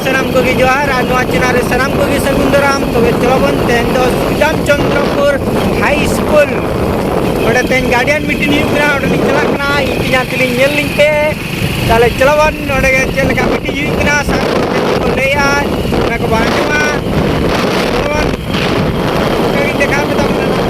सनाम को जोहार और नुआ चेनारे सनाम को सगुंदराम तबे चलबन तेन दो सुजान चंद्रपुर हाई स्कूल ओडे तेन गार्डियन मीटिंग हुआ ओडे चलना इतना तली नेल पे ताले चलबन ओडे चल का मीटिंग हुआ साको को लेया ना को बांजमा चलबन कहीं देखा पे तब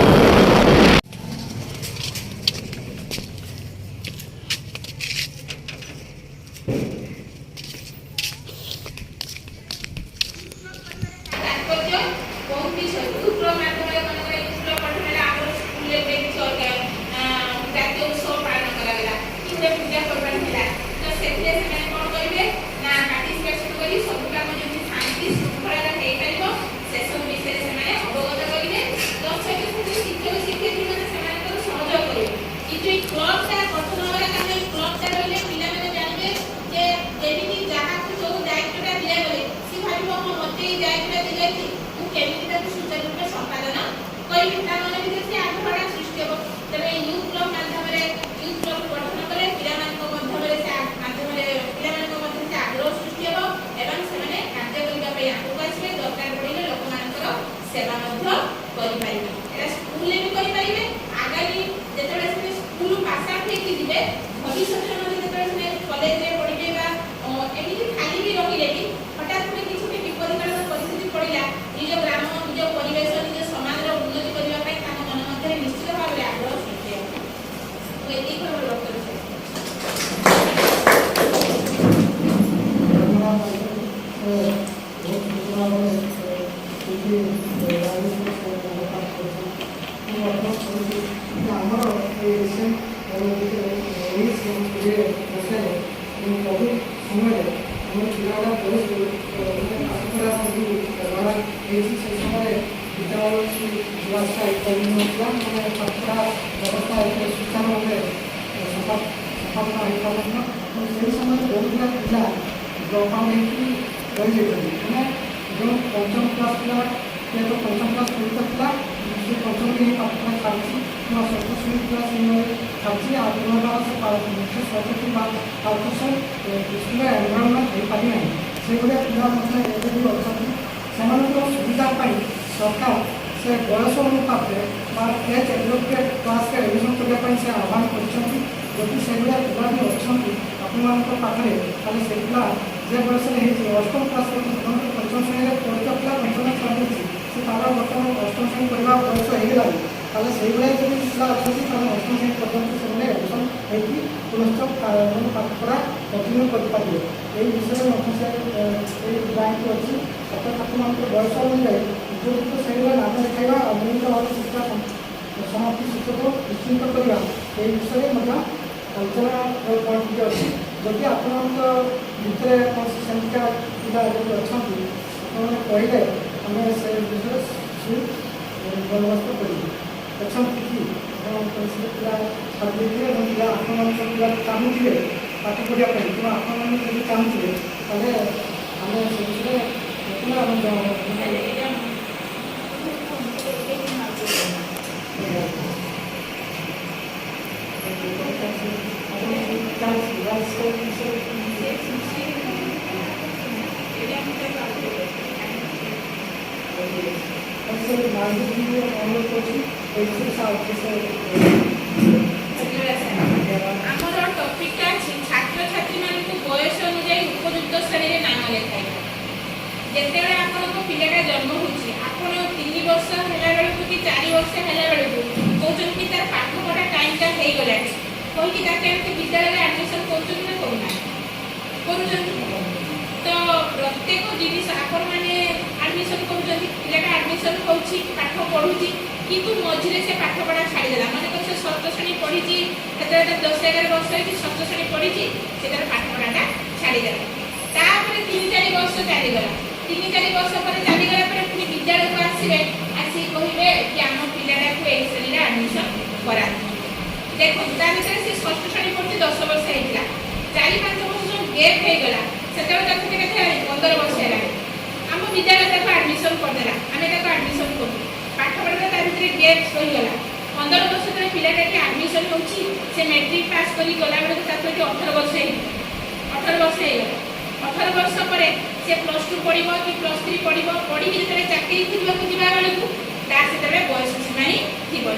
सरकार से बयस अनुपात एज एडवोकेट क्लास के रिविजन करने से आह्वान करदी से पिला भी अच्छा आपण पाखे खाली से पिला जे बयस अष्टम क्लास पंचम श्रेणी पढ़ित पिला पंचम छाड़ी से बर्तमान अष्टम श्रेणी पढ़ा बयस होगा ताले से जब पिला अच्छा अष्टम श्रेणी पर्यटन से एडमिशन होगी पुनश्च पाठ पढ़ा कंटिन्यू करेंगे यही विषय बैंक अच्छी छात्र छात्री मान बयस अनुसार उपयुक्त श्रेणी नाम देखा अनियमित भाव शिक्षा समाप्ति शिक्षक निश्चिंत करवा ये विषय आलोचना पॉइंट अच्छी जदि आपण भितर कौन सेमिका पिला अच्छा आपने कहले आम से विषय बंदोबस्त कर अच्छा कि पिला छाड़ी पिला आपण पिला चाहूे पाठ पढ़ा कि आपड़ी चाहूे आम से विषय जिते आपको पिलाटा जन्म होती आपड़ 3 वर्ष है बेलू कि 4 वर्ष है बेलू कौन कि तार पाठ पढ़ा टाइमटा हो गला कहीकि विद्यालय आडमिशन करूना तो प्रत्येक जिन आपण मैंने आडमिशन करा आडमिशन हो पाठ पढ़ुची किंतु मझे से पाठ पढ़ा छाड़देला मन कर षष्ठ श्रेणी पढ़ी 10-11 वर्ष षष्ठ श्रेणी पढ़ी से तार पाठ पढ़ाटा छाड़देला तापर 3-4 वर्ष चलीगला 3-4 वर्ष पर चलीगला पुणी विद्यालय को आसवे आसी कहे कि आम पिलाटा को यही श्रेणी आडमिशन करा देखो ता भर से षष्ठ श्रेणी पढ़ी 10 वर्ष होता 4-5 वर्ष जो गेप हो गला से 15 वर्ष है आम विद्यालय आडमिशन करदेला आम आडमिशन करूँ पाठ पढ़ा ता भर गेप रहीगला 15 वर्ष तक पिलाटा आडमिशन हो मैट्रिक पास कर गला बेलू 18 वर्ष 18 वर्ष हो 18 वर्ष पर से +2 पढ़िबो कि +3 पढ़िबो पढ़ी जेते चाकरी खोजबाक जिबा बेलकु तार सेते बयस सीमा ही थिबो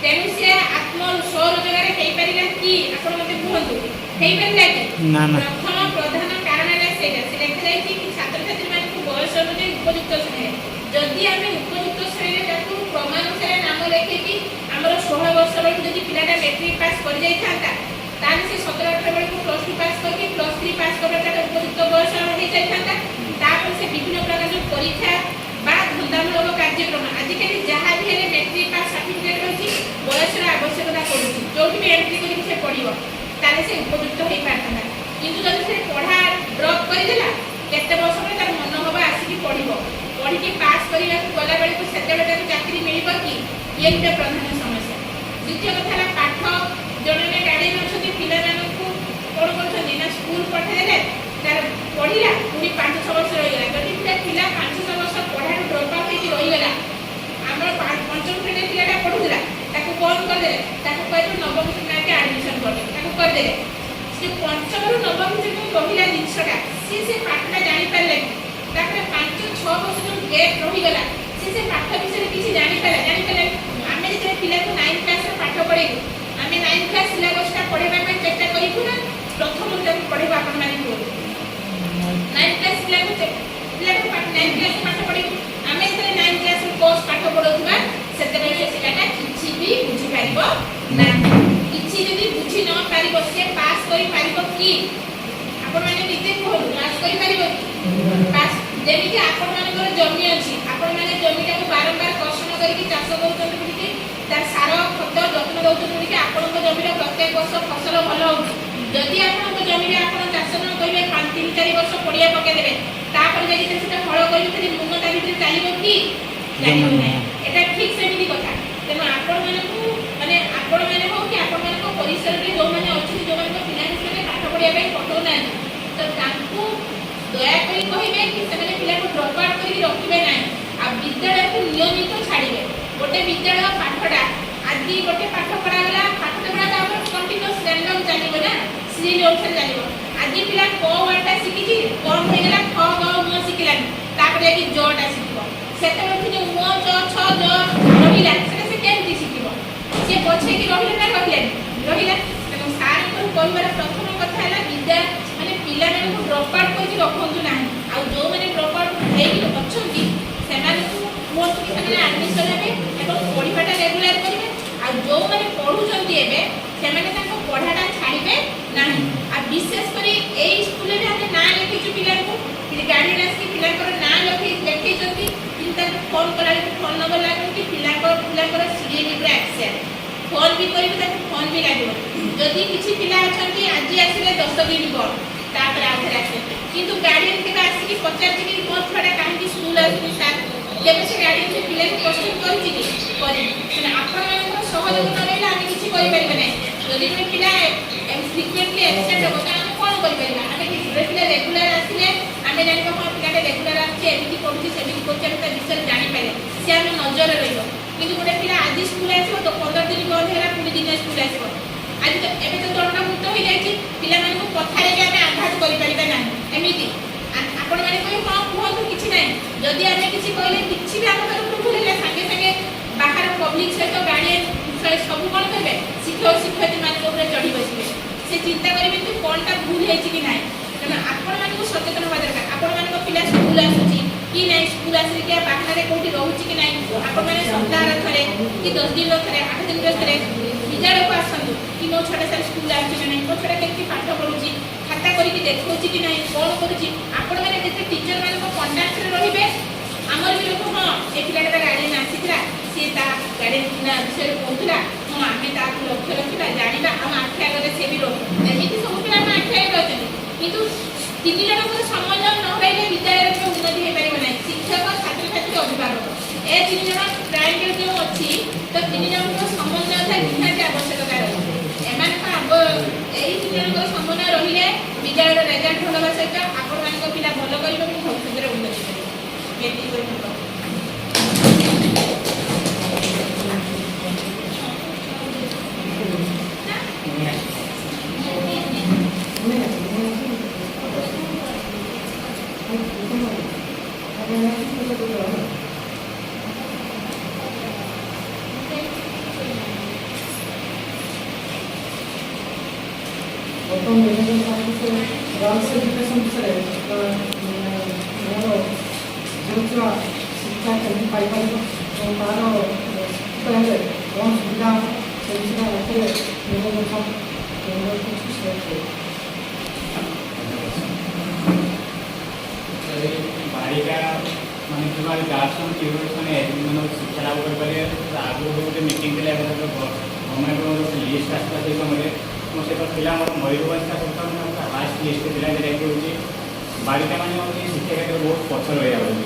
तेणु से आत्म स्वरोजगार हेई परिला कि आपण मते कहंतु हेई परिला कि ना ना प्रथम प्रधान कारण है सेटा से लेखा जाय कि छात्र छात्री मानक बयस अनुसार उपयुक्त श्रेणी जदि आमे उपयुक्त श्रेणी ताकू प्रमाण अनुसार नाम लेखे कि हमर 16 वर्ष बेलकु जदि पिलाटा मैट्रिक पास कर जाय थांता तान से 17 18 बेलकु +2 पास करके +3 पास करबाटा उपयुक्त बयस हेई जाय थांता तापर से विभिन्न प्रकार जो परीक्षा बा धंदामूलक कार्यक्रम आजिकल जहाँ भी है मैट्रिक पास सर्टिफिकेट रही बयसर आवश्यकता पड़ुची जो भी एंट्री करके से पढ़ो ताले से उपयुक्त हो पारता किंतु जब से पढ़ा ड्रप करदेला केते वर्ष पर तार मन हवा आसिक पढ़ो पढ़ी के पास करने गला बेले को सेते चाकरी मिल कि ये गोटे प्रधान समस्या द्वितीय कथा पाठ जड़े गार्डियन अच्छे पिला कौन कर स्कूल पठेदेले तार पढ़ला पूरी 5-6 वर्ष रहीगला जदि पिला 5-6 वर्ष पढ़ा ड्रप आउट होती रहीगला आम पंचम श्रेणी पिलाटा पढ़ुला ताको कौन करदे ताको कहते नवम श्रेणी के एडमिशन करदे से पंचम रु नवम श्रेणी रहिला जिनसटा से पाठटा जानि पारले तापर 5-6 वर्ष जो गैप रहीगला से पाठ विषय किसी जानि पारे आमे जे पिला को 9th क्लास रे पाठ पढ़ेगु आमे 9th क्लास सिलेबसटा पढ़ेबा में चेष्टा करिबु ना प्रथम रू ताको पढ़ेबा आपन माने को 9th क्लास पिला को 9th क्लास पाठ पढ़ेगु आमे जे 9th क्लास रो कोर्स पाठ पढ़ौथुबा सेते से पिलाटा किछि भी बुझी पारिबो ना किछि जदि बुझी न पारिबो से पास करि पारिबो कि आपन माने निते कहू पास करि पारिबो पास जेमि कि आपन मानकर जमी अछि आपन माने जमीटा को बारंबार कर्षण करिकि चाष करूछन कि तार सार खत जत्न दउछन कि आपन जमीरा प्रत्येक वर्ष फसल भल होउछि जदि आपन जमीरे आपन चाष न करिवे 3-4 वर्ष पड़िया पके देबे तापर जे कि सेटा फल करिवे खाली मुन्नता भितर चालिबो कि चालिबो नै एटा ठीक सेमिति कथा तेनो आपन माने हो कि आपन माने को परिसर रे जो माने अछि जो माने पिला के पाठ पढ़िया पे पठौ नै तो तांकू दया करी कहिबे कि सेमाने पिला को ड्रप आउट करी रखिबे नै आ विद्यालय को नियमित छाड़िबे गोटे विद्यालय पाठटा आदि गोटे पाठ पढ़ा गला पाठ पढ़ा तापर कंटीन्यूअस रैंडम चलिबो ना सीरियल अनुसार चलिबो आदि पिला क वर्डटा शिखिछि कम हो गेला ख ग म शिखिलानी तापर कि जटा शिखिबो सेते कि म ज छ ज रहिला से केमति शिखिबो से पछे कि रहिला ना रहिला तेनो सार को कहबार प्रथम कथा हला विद्या माने पिला को ड्रप आउट करके रखंतु नाही आ जो माने ड्रप आउट हेइ अछंती सेमाने को मोर कि सेमाने एडमिशन हेबे एवं पढिबाटा रेगुलर करिवे आ जो माने पढुचंती हेबे सेमाने ताको पढाटा छाड़िबे नाही आ विशेष करी एई स्कूल रे हम ना लिखिछु पिला को गार्डियन आसी पिला को ना लिखि चंती किंतु फोन करा फोन नंबर लागो कि पिला को सीरियल रे एक्सेस फोन भी करिवे ताको फोन भी लागो जदि किछि पिला अछंती आज आसीले 10 दिन पर तापर आधर आसे किंतु गार्डियन के आसी कि पचार कि मोर छडा काहे स्कूल आसी सर केबे से गार्डियन से पिला क्वेश्चन करछि कि करि माने आपन मानक सहयोग न रहला हम किछि करि परिबे नै जदि कोइ पिला फ्रीक्वेंटली एब्सेंट हो त हम कोन करि परिबा हम रेगुलर आसीले आमे जानि को पिलाटे रेगुलर आछि एमिति पढुछि सेमिति कोच हम ता विषय जानि पारे से हम नजर रहिबो किंतु गोटे पिला आज स्कूल आसीबो तो 15 दिन बंद होला पुनी दिन स्कूल आसीबो आज तो एबे तो दंडा मुक्त हो जायछि पिला माने को कथारे के हम आघात करि परिबा नै एमिति आपण माने कोइ हां कहतु किछि नै जदि आमे किछि कहले किछि भी हमर भूल हेले संगे संगे बाहर पब्लिक से तो गार्डियन सब कोन करबे शिक्षक माने ऊपर चढ़ी बसिबे से चिंता करिवे तू कोनटा भूल हेछि कि नै तेना आपण माने को सचेतन होबा दरकार आपण माने को पिला स्कूल आसुची कि नै स्कूल आसी के बाहर रे कोठी रहउची कि नै आपण माने सप्ताह रे थरे कि 10 दिन रे थरे 8 दिन रे थरे विद्यालय को आसंतु कि मो छोटा सार स्कूल आछि कि नै मो छोटा केति पाठ पढुची खाता करी कि देखौची कि नै कोन करूची आपण माने जेते टीचर माने को कांटेक्ट रे रहिबे हमर भी लोक हां ए पिलाटा गार्डियन आसीतरा से ता गार्डियन ना विषय कहतला हां आमे ता लक्ष्य रखिबा जानिबा हम आख्या करे से भी रोक एमिति सब पिला हम आख्या रहते किंतु तीन जन को समन्वय न होइले विद्यालय रे उन्नति हे परिबो नै शिक्षक छात्र छात्री अभिभावक ए तीन जन ट्रायंगल जो अछि तो तीन जन को समन्वय था निहाती आवश्यकता रहै एमान का अब एई तीन जन को समन्वय रहिले विद्यालय रे रिजल्ट होलबा सहित आपण मान को पिला भलो करिबो कि भविष्य रे उन्नति करिबो एति करिबो ବର୍ତ୍ତମାନ ଗାର୍ଲସ ଏଜୁକେସନ୍ ବିଷୟରେ ମୋର ଝିଅ ଶିକ୍ଷା କେମିତି ପାଇପାରିବ ଏବଂ ତା'ର ଶିକ୍ଷିତ ହେଲେ କ'ଣ ସୁବିଧା ହେବ ସେ ବିଷୟରେ ରାତିରେ ନିବେଦନ ବାଳିକା ମାନେ ଯେଉଁମାନେ ଗାର୍ଲସ କିଭଳି ମାନେ ଶିକ୍ଷା ଲାଭ କରିପାରିବେ ଆଗରୁ ଗୋଟେ ମିଟିଂ ଥିଲା ଏବେ ଗଭର୍ଣ୍ଣମେଣ୍ଟର ଗୋଟେ ଲିଷ୍ଟ ଆସିଥିଲା ସେଇ ସମୟରେ ମୋ ସହିତ ଥିଲା ଆମର ମୟୂରଭଞ୍ଜଟା ସବୁଠାରୁ ଲାଷ୍ଟ ଲିଷ୍ଟ ଥିଲା ଯେଉଁଟାକି ହେଉଛି ବାଳିକାମାନେ ହେଉଛି ଶିକ୍ଷା କ୍ଷେତ୍ରରେ ବହୁତ ପଛ ରହିଯାଉଛି।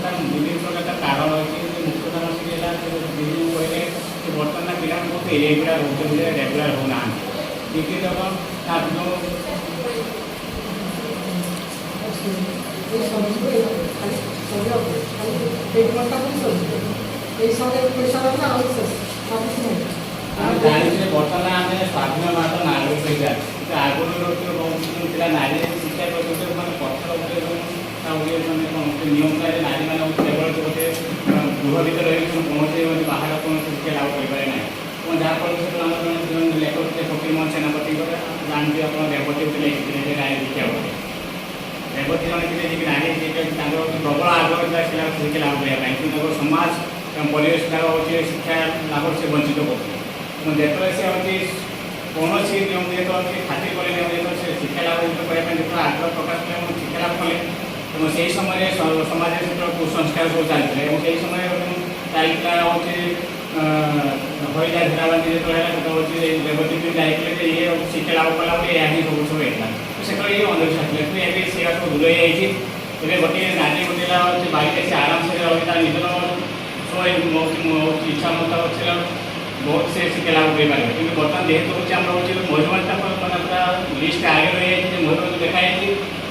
ତାର ବିଭିନ୍ନ ପ୍ରକାର ତାର କାରଣ ଅଛି ମୁଖ୍ୟ କାରଣ ସେ ହେଲା ଦିଦି କହିଲେ ଯେ ବର୍ତ୍ତମାନ ପିଲାମାନେ ବହୁତ ଇରେଗୁଲାର ହେଉଛନ୍ତି ରେଗୁଲାର ହେଉନାହାନ୍ତି। ଦ୍ୱିତୀୟତଃ ତାର ଯେଉଁ ଆମେ ଜାଣିଛେ ବର୍ତ୍ତମାନ ଆମେ ସ୍ୱାଧୀନ ଭାରତ ନାଗରିକ ହେଇଯାଏ କିନ୍ତୁ ଆଗରୁ ଥିଲା ନାରୀ ଶିକ୍ଷା କରୁଥିଲେ ମାନେ ପଥର ଉପରେ ମାନେ କ'ଣ ନିୟମ ଥାଏ ନାରୀମାନେ କେବଳ ଗୋଟେ ଗୃହ ଭିତରେ ରହି କୌଣସି ବାହାର କୌଣସି ଶିକ୍ଷା ଲାଭ କରିପାରେ ନାହିଁ। ଏବଂ ଯାହାଫଳରେ ସେଠୁ ଆମର ଜଣେ ଲେଖକ ଥିଲେ ଫକୀରମୋହନ ସେନାପତିଙ୍କର ଜାଣିଥିବେ ଆପଣ ରେବତୀ ଗୋଟେ ଲେଖିଥିଲେ ଯେ ନାରୀ ଶିକ୍ଷା ଉପରେ ରେବତୀ ଜଣେ ଥିଲେ ଯେ ନାରୀ ତାଙ୍କର ପ୍ରବଳ ଆଗ୍ରହ ଥିଲା ଶିକ୍ଷା ଲାଭ କରିବା ପାଇଁ କିନ୍ତୁ ତାଙ୍କର ସମାଜ ଏବଂ ପରିବେଶ ତାର ହେଉଛି ଶିକ୍ଷା ଲାଭରୁ ସେ ବଞ୍ଚିତ କରୁଥିଲେ। ଏବଂ ଯେତେବେଳେ ସେ ହେଉଛି କୌଣସି ନିୟମ ଯେହେତୁ ଅଛି ଖାତିର କଲେ ନିୟମ ଯେହେତୁ ସେ ଶିକ୍ଷା ଲାଭ କରିବା ପାଇଁ ଯେତେବେଳେ ଆଗ୍ରହ ପ୍ରକାଶ କଲେ ଏବଂ ଶିକ୍ଷା ଲାଭ କଲେ ଏବଂ ସେହି ସମୟରେ ସମାଜରେ ସେତେବେଳେ କୁସଂସ୍କାର ସବୁ ଚାଲିଥିଲା ଏବଂ ସେହି ସମୟରେ ଚାଲିଥିଲା ହେଉଛି ହଇଜା ଧାରାବାନ୍ତି ଯେତେବେଳେ ହେଲା ସେତେବେଳେ ହେଉଛି ରେବତୀ ଯାଇଥିଲେ ଯେ ଇଏ ଶିକ୍ଷା ଲାଭ କଲା ବୋଲି ଏହା ହିଁ ସବୁ ହେଇଥିଲା ସେତେବେଳେ ଇଏ ଅନ୍ଧବିଶ୍ୱାସ ଥିଲା କିନ୍ତୁ ଏବେ ସେଗୁଡ଼ା ସବୁ ଦୂର ହେଇଯାଇଛି। ଏବେ ଗୋଟିଏ ନାରୀ ଗୋଟେ ହେଲା ହେଉଛି ବାଳିକା ସେ ଆରାମସେ ରହି ତା ନିଜର ଇଚ୍ଛା ମୁତାବକ ଥିଲା ବହୁତ ସେ ଶିକ୍ଷା ଲାଭ କରିପାରିବେ କିନ୍ତୁ ବର୍ତ୍ତମାନ ଯେହେତୁ ହେଉଛି ଆମର ହେଉଛି ମୟୂରଭଞ୍ଜଟା ମାନେ ପୁରା ଲିଷ୍ଟ ଆଗେ ରହିଯାଇଛି ଯେ ମୟୂରଭଞ୍ଜ ଦେଖାଯାଇଛି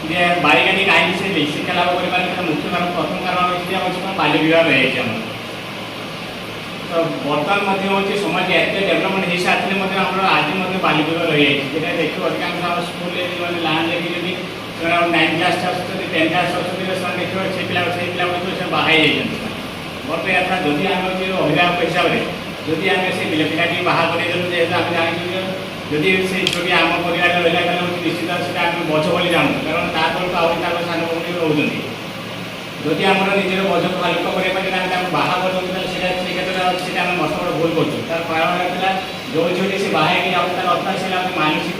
ଯେ ବାଳିକାଟି କାହିଁକି ସେ ଶିକ୍ଷା ଲାଭ କରିପାରିବେ ତାର ମୁଖ୍ୟ କାରଣ ପ୍ରଥମ କାରଣ ହେଉଛି ହେଉଛି କ'ଣ ବାଲ୍ୟ ବିବାହ ରହିଯାଇଛି ଆମର। ତ ବର୍ତ୍ତମାନ ମଧ୍ୟ ହେଉଛି ସମାଜ ଏତେ ଡେଭଲପମେଣ୍ଟ ହେଇସାରିଥିଲେ ମଧ୍ୟ ଆମର ଆଜି ମଧ୍ୟ ବାଲ୍ୟ ବିବାହ ରହିଯାଇଛି ଯେଟା ଦେଖିବ ଅଧିକାଂଶ ଆମ ସ୍କୁଲରେ ଯେଉଁମାନେ ଲାଇନ୍ ଲାଗି ଯଦି ସେମାନେ 9th କ୍ଲାସ୍ ଆସୁଛନ୍ତି 10th କ୍ଲାସ୍ ଆସୁଛନ୍ତି ସେମାନେ ଦେଖିବ ସେ ପିଲା ମଧ୍ୟ ସେ ବାହା ହେଇଯାଇଛନ୍ତି। ମୋର କହିବା କଥା ଯଦି ଆମେ ହେଉଛି ଅଭିଭାବକ ହିସାବରେ ଯଦି ଆମେ ସେ ପିଲାଟି ବାହା କରିଦେଲୁ ଯେହେତୁ ଆମେ ଜାଣିଛୁ ଯଦି ସେ ଛୁଟି ଆମ ପରିବାରରେ ରହିଲା ତାହେଲେ ହେଉଛି ନିଶ୍ଚିତ ସେଟା ଆମେ ବୋଝ ବୋଲି ଜାଣୁ କାରଣ ତା ତଳକୁ ଆହୁରି ତାଙ୍କ ସାନ ଭଉଣୀ ରହୁଛନ୍ତି। ଯଦି ଆମର ନିଜର ବୋଝକୁ ହାଲୁକା କରିବା ପାଇଁ ଆମେ ତାଙ୍କୁ ବାହା କରିଦେଉଛୁ ତାହେଲେ ସେଇଟା ସେଇ କ୍ଷେତ୍ରରେ ସେଇଟା ଆମେ ମସ୍ତ ବଡ଼ ଭୁଲ କରୁଛୁ। ତାର କାରଣ ହେଲା ଯେଉଁ ଝିଅଟି ସେ ବାହା ହେଇକି ଯାଉଛି ତାର ଅର୍ଥ ସେ ମାନସିକ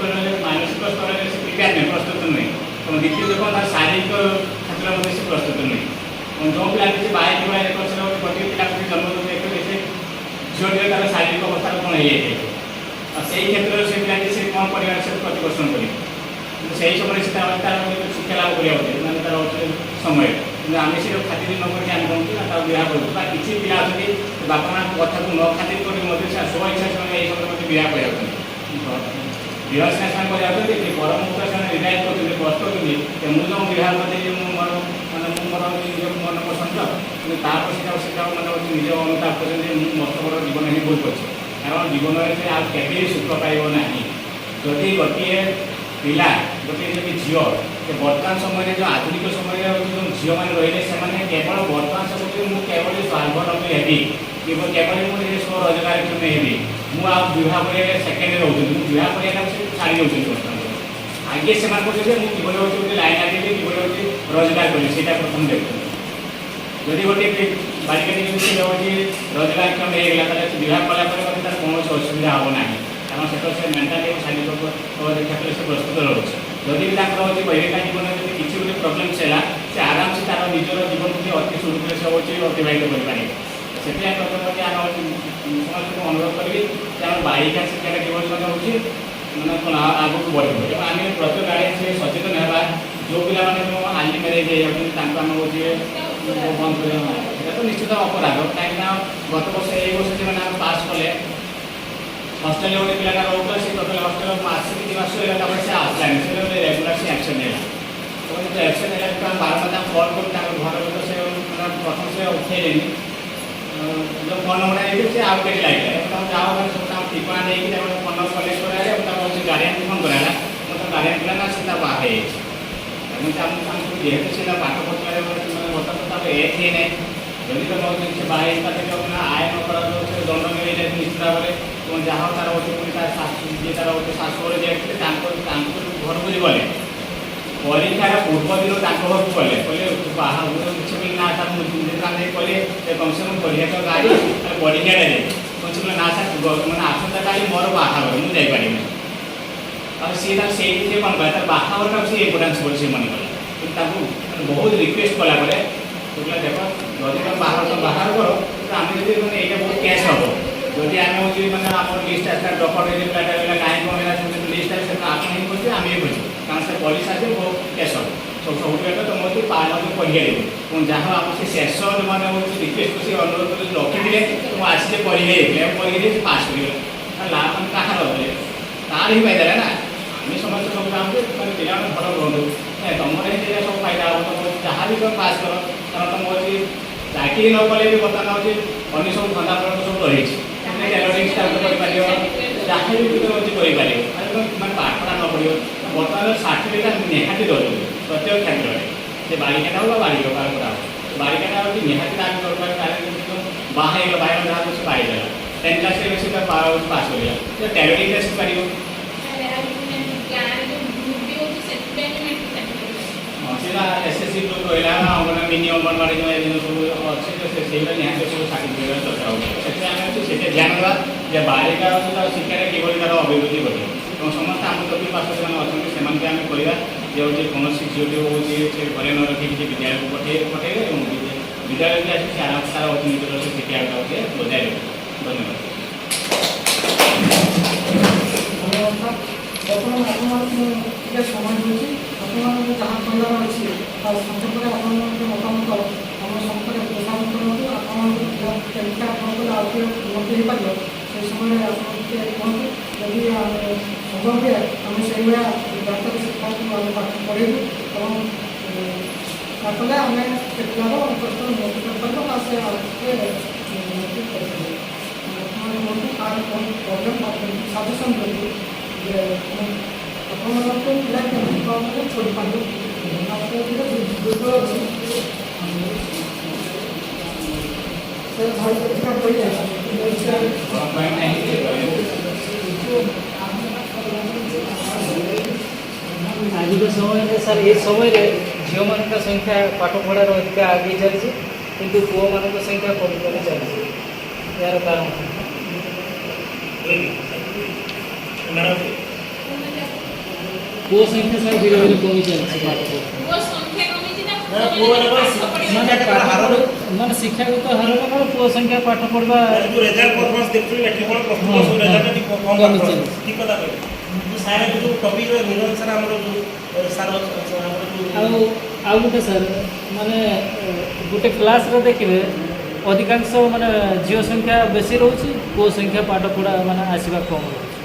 ସ୍ତରରେ ସେ ପ୍ରିପେୟାର ନୁହେଁ ପ୍ରସ୍ତୁତ ନୁହେଁ ଏବଂ ଦ୍ୱିତୀୟ କ'ଣ ତାର ଶାରୀରିକ କ୍ଷେତ୍ରରେ ମଧ୍ୟ ସେ ପ୍ରସ୍ତୁତ ନୁହେଁ ଏବଂ ଯେଉଁ ପିଲାଟି ସେ ବାହା ହେଇକି ସେଟା ଗୋଟିଏ ପିଲାକୁ ସେ ଜନ୍ମ ଦେଉଛନ୍ତି ସେ ଝିଅଟିର ତାର ଶାରୀରିକ ଅବସ୍ଥାର କ'ଣ ହେଇଯାଇଥାଏ ଆଉ ସେଇ କ୍ଷେତ୍ରରେ ସେ ପିଲାଟି ସେ କ'ଣ କରିବାର ସେ ପ୍ରତିପୋଷଣ କରିବ କିନ୍ତୁ ସେହି ସମୟରେ ସେ ତାର ଶିକ୍ଷା ଲାଭ କରିବା ଉଚିତ ମାନେ ତାର ସମୟ କିନ୍ତୁ ଆମେ ସେଟା ଖାତିର ନ କରିକି ଆମେ କ'ଣ ନା ତାକୁ ବିବାହ କରୁଛୁ ବା କିଛି ପିଲା ଅଛନ୍ତି ବାପା ମାଆଙ୍କ କଥାକୁ ନ ଖାତିର କରି ମଧ୍ୟ ସେ ସ୍ୱଇଚ୍ଛା ସେମାନେ ଏହି ସମୟରେ ମଧ୍ୟ ବିବାହ କରିଯାଉଛନ୍ତି ବିବାହ ସିନା ସେମାନେ କରିଯାଉଛନ୍ତି ସେ ପରମୁହୂର୍ତ୍ତ ସେମାନେ ରିଲାଇଜ୍ କରୁଛନ୍ତି ପସ୍ତଉଛନ୍ତି ଯେ ମୁଁ ଯେଉଁ ବିବାହ କରିଦେଲି ମୁଁ ମୋର ନିଜ ମନ ପସନ୍ଦ କିନ୍ତୁ ତାପରେ ସେଟା ମାନେ ହେଉଛି ନିଜ ଅନୁତାପ କରୁଛନ୍ତି ଯେ ମୁଁ ମସ୍ତ ବଡ଼ ଜୀବନ ହିଁ ଭୁଲ କରିଛି କାରଣ ଜୀବନରେ ସେ ଆଉ କେବେ ସୁଖ ପାଇବ ନାହିଁ। ଯଦି ଗୋଟିଏ ପିଲା ଗୋଟିଏ ଯଦି ଝିଅ ସେ ବର୍ତ୍ତମାନ ସମୟରେ ଯେଉଁ ଆଧୁନିକ ସମୟରେ ଯେଉଁ ଝିଅମାନେ ରହିଲେ ସେମାନେ କେବଳ ବର୍ତ୍ତମାନ ସମୟରେ ମୁଁ କେବଳ ସ୍ୱାବଲମ୍ବୀ ହେବି କେବଳ ମୁଁ ନିଜେ ସ୍ୱରୋଜଗାରକ୍ଷମ ହେବି ମୁଁ ଆଉ ବିବାହ କରିବା ସେକେଣ୍ଡରେ ରହୁଛନ୍ତି ମୁଁ ବିବାହ କରିବାକୁ ସେ ଛାଡ଼ି ଦେଉଛନ୍ତି ବର୍ତ୍ତମାନ ଆଗେ ସେମାନେ କହୁଛନ୍ତି ମୁଁ କିଭଳି ହେଉଛି ଗୋଟେ ଲାଇନ୍ ଲାଗିବି କିଭଳି ହେଉଛି ରୋଜଗାର କରିବି ସେଇଟା ପ୍ରଥମେ ଦେଖୁଛନ୍ତି। ଯଦି ଗୋଟିଏ ବାଳିକାଟି ଯଦି ସେ ହେଉଛି ରୋଜଗାରକ୍ଷମ ହେଇଗଲା ତାହେଲେ ସେ ବିବାହ କଲା ପରେ ମଧ୍ୟ ତାର କୌଣସି ଅସୁବିଧା ହେବ ନାହିଁ କାରଣ ସେଟା ସେ ମେଣ୍ଟାଲି ଏବଂ ଶାରୀରିକ କ୍ଷେତ୍ରରେ ସେ ପ୍ରସ୍ତୁତ ରହୁଛି। ଯଦି ବି ତାଙ୍କର ହେଉଛି ବୈବାହିକ ଜୀବନରେ ଯଦି କିଛି ଗୋଟେ ପ୍ରୋବ୍ଲେମ୍ସ ହେଲା ସେ ଆରାମସେ ତାର ନିଜର ଜୀବନକୁ ଅତି ସୁରୁଖୁରୁରେ ସେ ହେଉଛି ଅତିବାହିତ କରିପାରିବେ। ସେଥିପାଇଁ ପ୍ରଥମେ ଆମେ ସମସ୍ତଙ୍କୁ ଅନୁରୋଧ କରିବି ଯେ ଆମ ବାଳିକା ଶିକ୍ଷାଟା କିଭଳି ମାନେ ହେଉଛି ମାନେ କ'ଣ ଆଗକୁ ବଢ଼ିବ ଏବଂ ଆମେ ପ୍ରତ୍ୟେକ ଆଡ଼େ ସେ ସଚେତନ ହେବା ଯେଉଁ ପିଲାମାନେ ଆଲି ମ୍ୟାରେଜ୍ ହେଇଯାଉଛନ୍ତି ତାଙ୍କୁ ଆମେ ହେଉଛି ବନ୍ଦ କରିବା ସେଇଟା ତ ନିଶ୍ଚିତ ଅପରାଧ କାହିଁକିନା ଗତ ବର୍ଷ ଏଇ ବର୍ଷ ସେମାନେ ଆମେ ପାସ୍ କଲେ ହଷ୍ଟେଲରେ ଗୋଟେ ପିଲାଟା ରହୁଥିଲା ସେ ଟୋଟାଲ ହଷ୍ଟେଲ ମାସେ କି 2 ମାସ ହେଲା ତାପରେ ସେ ଆସିଲାନି ସେ ରେଗୁଲାର ସେ ଆକ୍ସନ୍ ନେଲା ଏବଂ ଯେତେ ଆକ୍ସନ୍ ନେଲା ଆମେ ବାରମ୍ବାର ତାଙ୍କୁ କଲ୍ କରୁ ତାଙ୍କ ଘର ଲୋକ ସେ ପ୍ରଥମ ସେ ଉଠେଇଲେନି ଯେଉଁ ଫୋନ୍ ନମ୍ବର ହେଇକି ସେ ଆଉ କେଠି ଲାଗିଲା ଏବଂ ତାଙ୍କୁ ଯାହା ମାନେ ସବୁ ତାଙ୍କ ଠିକଣା ଦେଇକି ତାଙ୍କ ଫୋନ୍ ନମ୍ବର କଲେକ୍ଟ କରାହେଲା ଏବଂ ତାଙ୍କୁ ହେଉଛି ଗାର୍ଡ଼ିଆନ୍କୁ ଫୋନ୍ କରାହେଲା ଏବଂ ତାଙ୍କ ଗାର୍ଡ଼ିଆନ୍ ପିଲା ନା ସେ ତା ବାହା ହେଇଯାଇଛି ଆମକୁ ଯେହେତୁ ସେଟା ପାଠ ପଢ଼ିବାରେ ମାନେ ବର୍ତ୍ତମାନ ତାର ଏଜ୍ ହେଇନାହିଁ ଯଦି ତ ସେ ବାହା ହେଇପାରିଲେ ଆୟ ନ କରାଯାଉ ସେ ଦଣ୍ଡ ମିଳିଲେ ନିଶ୍ଚିତ ଭାବରେ ଏବଂ ଯାହା ତାର ହେଉଛି ପୁଣି ତାର ଶାଶୁ ଯିଏ ତାର ହେଉଛି ଶାଶୁଘରେ ଯାଇଥିଲେ ତାଙ୍କୁ ଘରକୁ ଗଲେ ପରୀକ୍ଷାର ପୂର୍ବ ଦିନ ତାଙ୍କ ଘରକୁ ଗଲେ କହିଲେ ବାହା କିଛି ବୋଲି ନା ସାର୍ ଆମେ କଲେ କମସେ କମ ପରୀକ୍ଷା ଗାଡ଼ି ପରୀକ୍ଷାଟା ଯାଏ କମସେ କମ ନା ସାର୍ ମାନେ ଆସନ୍ତାକାଲି ମୋର ବାହାଘର ମୁଁ ଯାଇପାରିବି ଆଉ ସିଏ ତାର ସେଇଠି ସେ କ'ଣ କଲା ତାର ବାହାଘରଟାକୁ ସେ ଇମ୍ପୋର୍ଟାନ୍ସ ବୋଲି ସେ ମନେ କଲା କିନ୍ତୁ ତାକୁ ବହୁତ ରିକ୍ୱେଷ୍ଟ କଲା ପରେ କହିଲା ଦେଖ ଯଦି ତୁମେ ବାହାର କର ଆମେ ଯଦି ମାନେ ଏଇଟା ବହୁତ କ୍ୟାସ୍ ହେବ ଯଦି ଆମେ ହେଉଛି ମାନେ ଆମର ଲିଷ୍ଟ ଆସିଲା ଡକର ପିଲାଟା ହେଲା କାହିଁ କ'ଣ ହେଲା ଲିଷ୍ଟ ଆସିଲେ ସେଟା ଆପଣ ହିଁ ବୁଝିବେ ଆମେ ହିଁ ବୁଝିବୁ କାରଣ ସେ ପଇସା ଆସିବ ବହୁତ କ୍ୟାସ୍ ହେବ ସବୁଠୁ ବେଟର ତୁମ ମୋତେ ପରୀକ୍ଷା ଦେବେ ଏବଂ ଯାହା ଆପଣ ସେ ଶେଷ ମାନେ ହେଉଛି ରିକ୍ୱେଷ୍ଟ କରି ଅନୁରୋଧ କରି ରଖିଥିଲେ ମୁଁ ଆସିଲେ ପରୀକ୍ଷା ଦେଇଥିଲେ ଆଉ ପରୀକ୍ଷା ଦେଇଛି ପାସ୍ କରିଗଲେ ଲାଭ ମାନେ କାହାର ଦେଲେ ତାର ହିଁ ଫାଇଦା ନା ଆମେ ସମସ୍ତେ ସବୁ ଚାହୁଁଛୁ ମାନେ ପିଲାମାନେ ଭଲ ରୁହନ୍ତୁ ତୁମର ହିଁ ସେଇଟା ସବୁ ଫାଇଦା ହେବ ତୁମ ଯାହା ବି ତୁମେ ପାସ୍ କର କାରଣ ତୁମ ହେଉଛି ଚାକିରି ନ କଲେ ବି ବର୍ତ୍ତମାନ ହେଉଛି ଅନ୍ୟ ସବୁ ଧନ୍ଦା ପ୍ରକଳ୍ପ ସବୁ ରହିଛି ଟେଲରିଂ ଷ୍ଟାର୍ଟ କରିପାରିବ ଯାହା ବି ତୁମେ ହେଉଛି କରିପାରିବ ମାନେ ପାଠଟା ନ ପଡ଼ିବ ବର୍ତ୍ତମାନ ସାର୍ଟିଫିକେଟ୍ ନିହାତି ଦେଉଛନ୍ତି ପ୍ରତ୍ୟେକ କ୍ଷେତ୍ରରେ ସେ ବାଳିକାଟା ହଉ ବା ବାଳିକା କାହାର ହେବ ବାଳିକାଟା ହେଉଛି ନିହାତି ତାର ଦରକାର ତାର ବାହା ହେଇଗଲା ବାହାଘର ଯାହା ସେ ପାଇଗଲା 10 କ୍ଲାସ୍ରେ ବେଶୀ ତାର ପାସ୍ କରିଗଲା ସେ ଟେଲରିଂଟା ଶିଖିପାରିବ ସେଟା ଏସ୍ଏସ୍ସି ଗ୍ରୁପ୍ ରହିଲା ମିନି ଅଙ୍ଗନବାଡ଼ି ଯେଉଁ ସବୁ ଅଛି ତ ସେଇଟା ନିହାତି ସବୁ ସାର୍ଟିଫିକେଟ୍ ଦରକାର ହେଉଛି ସେଥିପାଇଁ ଆମେ ସେଇଟା ଧ୍ୟାନ ଦେବା ଯେ ବାଳିକା ହେଉଛି ତାର ଶିକ୍ଷାରେ କିଭଳି ତାର ଅଭିବୃଦ୍ଧି କରିବ ଏବଂ ସମସ୍ତେ ଆମ ଚତୁଃ ପାର୍ଶ୍ୱ ସେମାନେ ଅଛନ୍ତି ସେମାନଙ୍କୁ ଆମେ କହିବା ଯେ ହେଉଛି କୌଣସି ଝିଅଟି ହେଉଛି ସେ ଘରେ ନ ରଖିକି ସେ ବିଦ୍ୟାଳୟକୁ ପଠାଇବେ ଏବଂ ବିଦ୍ୟାଳୟକୁ ଆସି ସେ ଆରାମ ତାର ହେଉଛି ନିଜର ଶିକ୍ଷାଟା ହେଉଛି ବଜାୟ ରଖିବେ ଧନ୍ୟବାଦ। ବର୍ତ୍ତମାନ ଆପଣମାନଙ୍କୁ ଟିକେ ସମୟ ଦେଉଛି ଆପଣମାନଙ୍କୁ ଯାହା କହିବାର ଅଛି ତା ସମ୍ପର୍କରେ ଆପଣଙ୍କ ମତାମତ ଆମ ସମ୍ପର୍କରେ ଉପସ୍ଥାପନ କରନ୍ତୁ ଆପଣଙ୍କୁ କେମିତି ଆପଣଙ୍କର ଆଉ ଟିକେ ଉନ୍ନତି ହେଇପାରିବ ସେହି ସମୟରେ ଆପଣ ଟିକେ କୁହନ୍ତୁ ଯଦି ସମ୍ଭବ ହୁଏ ଆମେ ସେଇଭଳିଆ ଡାକ୍ତର ଶିକ୍ଷାକୁ ଆମେ ପାଠ ପଢ଼େଇବୁ ଏବଂ ତା କଲେ ଆମେ ସେ ପିଲାର ଉପସ୍ଥିତ ଉନ୍ନତି କରିପାରିବ ବା ସେ ଆଗକୁ ଉନ୍ନତି କରିପାରିବ ବର୍ତ୍ତମାନ କୁହନ୍ତୁ ତାର କ'ଣ ପ୍ରୋବ୍ଲେମ୍ ସଜେସନ୍ ଦିଅନ୍ତୁ ଯେ ଆପଣମାନଙ୍କୁ ପିଲା କେମିତି କମରେ ଛୋଡ଼ିପାରିବେ ଆପଣଙ୍କର ଦୁର୍ବଳ ଅଛି ସେ ଭାଇକା ଆଜିର ସମୟରେ ସାର୍ ଏ ସମୟରେ ଝିଅମାନଙ୍କ ସଂଖ୍ୟା ପାଠ ପଢ଼ାର ଅଧିକା ଆଗେଇ ଚାଲିଛି କିନ୍ତୁ ପୁଅମାନଙ୍କ ସଂଖ୍ୟା କମି କମି ଚାଲିଛି ଏହାର କାରଣ ପୁଅ ସଂଖ୍ୟା ସାର୍ ଧୀରେ ଧୀରେ କମି ଚାଲିଛି ମାନେ ଶିକ୍ଷାଗତ ହାର କ'ଣ ପୁଅ ସଂଖ୍ୟା ପାଠ ପଢ଼ିବା ଆଉ ଗୋଟେ ସାର୍ ମାନେ ଗୋଟେ କ୍ଲାସ୍ରେ ଦେଖିବେ ଅଧିକାଂଶ ମାନେ ଝିଅ ସଂଖ୍ୟା ବେଶୀ ରହୁଛି ପୁଅ ସଂଖ୍ୟା ପାଠ ପଢ଼ା ମାନେ ଆସିବା କମ୍ ରହୁଛି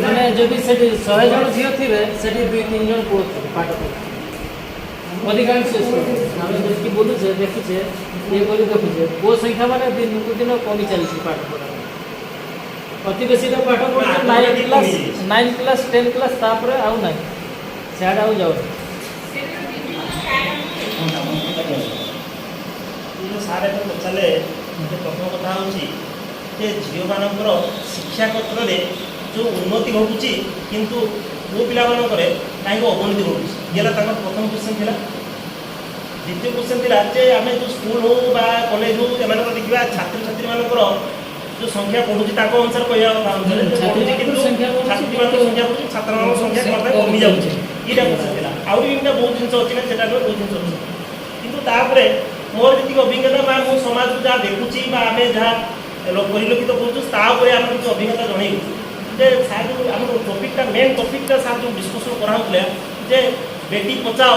ମାନେ ଯଦି ସେଠି 100 ଜଣ ଝିଅ ଥିବେ ସେଠି 2-3 ଜଣ ପୁଅ ଥିବେ ପାଠ ପଢ଼ା ଅଧିକାଂଶ ଆମେ ଯେତିକି ବୁଲୁଛେ ଦେଖୁଛେ ଏପରି ଦେଖୁଛେ ପୁଅ ସଂଖ୍ୟା ମାନେ ଦିନକୁ ଦିନ କମି ଚାଲିଛି ପାଠ ପଢ଼ା ଅତି ବେଶୀଟା ପାଠ ପଢ଼ୁଛେ 9 କ୍ଲାସ୍ 10 କ୍ଲାସ୍ ତାପରେ ଆଉ ନାହିଁ ସିଆଡ଼େ ଆଉ ଯାଉନି ସାର୍ ଏବେ ପଚାରିଲେ ପ୍ରଥମ କଥା ହେଉଛି ଯେ ଝିଅମାନଙ୍କର ଶିକ୍ଷା କ୍ଷେତ୍ରରେ ଯେଉଁ ଉନ୍ନତି ଘଟୁଛି କିନ୍ତୁ ପୁଅ ପିଲାମାନଙ୍କରେ କାହିଁକି ଅବନତି ଘଟୁଛି ଇଏ ହେଲା ତାଙ୍କର ପ୍ରଥମ କ୍ୱେଶ୍ଚନ୍ ଥିଲା। ଦ୍ୱିତୀୟ କ୍ୱେଶ୍ଚନ୍ ଥିଲା ଯେ ଆମେ ଯେଉଁ ସ୍କୁଲ ହେଉ ବା କଲେଜ ହେଉ ଏମାନଙ୍କର ଦେଖିବା ଛାତ୍ରଛାତ୍ରୀମାନଙ୍କର ଯେଉଁ ସଂଖ୍ୟା ବଢ଼ୁଛି ତାଙ୍କ ଅନୁସାରେ କହିବା ଅନୁସାରେ ବଢ଼ୁଛି କିନ୍ତୁ ଛାତ୍ରୀମାନଙ୍କ ସଂଖ୍ୟା ବଢ଼ୁଛି ଛାତ୍ରମାନଙ୍କ ସଂଖ୍ୟା କ'ଣ କମି ଯାଉଛି ଏଇଟା କ୍ୱେଶ୍ଚନ୍ ଥିଲା। ଆହୁରି ଏମିତି ବହୁତ ଜିନିଷ ଅଛି ନା ସେଟା ବହୁତ ଜିନିଷ ଅଛି କିନ୍ତୁ ତାପରେ ମୋର ଯେତିକି ଅଭିଜ୍ଞତା ବା ମୁଁ ସମାଜକୁ ଯାହା ଦେଖୁଛି ବା ଆମେ ଯାହା ପରିଲକ୍ଷିତ କରୁଛୁ ତା ଉପରେ ଆମେ କିଛି ଅଭିଜ୍ଞତା ଜଣେଇବୁ ଯେ ସାର୍ ଯେଉଁ ଆମର ଟପିକ୍ଟା ମେନ୍ ଟପିକ୍ଟା ସାର୍ ଯେଉଁ ଡିସ୍କସନ୍ କରାହେଉଥିଲା ଯେ ବେଟି ବଚାଓ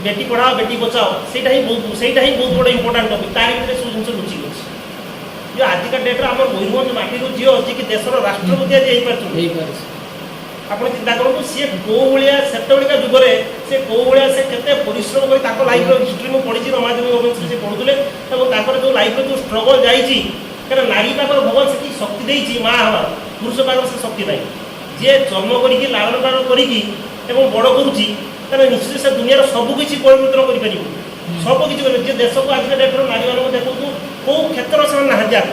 ବେଟି ପଢ଼ାଓ ବେଟି ବଚାଓ ସେଇଟା ହିଁ ବହୁତ ବଡ଼ ଇମ୍ପୋର୍ଟାଣ୍ଟ ଟପିକ୍ ତାରି ଭିତରେ ସବୁ ଜିନିଷ ଲୁଚିକି ଅଛି। ଯେ ଆଜିକା ଡେଟ୍ରେ ଆମର ମୟୂରଭଞ୍ଜ ମାଟିରୁ ଝିଅ ଅଛି କି ଦେଶର ରାଷ୍ଟ୍ରପତି ଆଜି ହେଇପାରୁଛନ୍ତି ଆପଣ ଚିନ୍ତା କରନ୍ତୁ ସିଏ କେଉଁ ଭଳିଆ ସେତେବେଳିକା ଯୁଗରେ ସେ କେଉଁ ଭଳିଆ ସେ କେତେ ପରିଶ୍ରମ କରି ତାଙ୍କ ଲାଇଫ୍ର ହିଷ୍ଟ୍ରି ମୁଁ ପଢ଼ିଛି ରମାଦେବୀ ଅବଶ୍ୟ ସେ ପଢ଼ୁଥିଲେ ଏବଂ ତାଙ୍କର ଯେଉଁ ଲାଇଫ୍ର ଯେଉଁ ଷ୍ଟ୍ରଗଲ୍ ଯାଇଛି କାରଣ ନାରୀ ପାଖରେ ଭଗବାନ ସେତିକି ଶକ୍ତି ଦେଇଛି ମା' ହେବା ପୁରୁଷ ପାଖରେ ସେ ଶକ୍ତି ନାହିଁ ଯିଏ ଜନ୍ମ କରିକି ଲାଳନ ପାଳନ କରିକି এবং বড় করুছি তাহলে নিশ্চিত সে দুনিয়ার ସବୁকিଛି ପରିବର୍ତ୍ତନ କରିପାରିବ ସବୁକିଛି କରିବ ଯେ ଦେଶକୁ ଆଜିକା ଡେଟ୍ର ନାରୀମାନଙ୍କୁ ଦେଖନ୍ତୁ କେଉଁ କ୍ଷେତ୍ର ସେମାନେ ନାହାନ୍ତି ଆଗ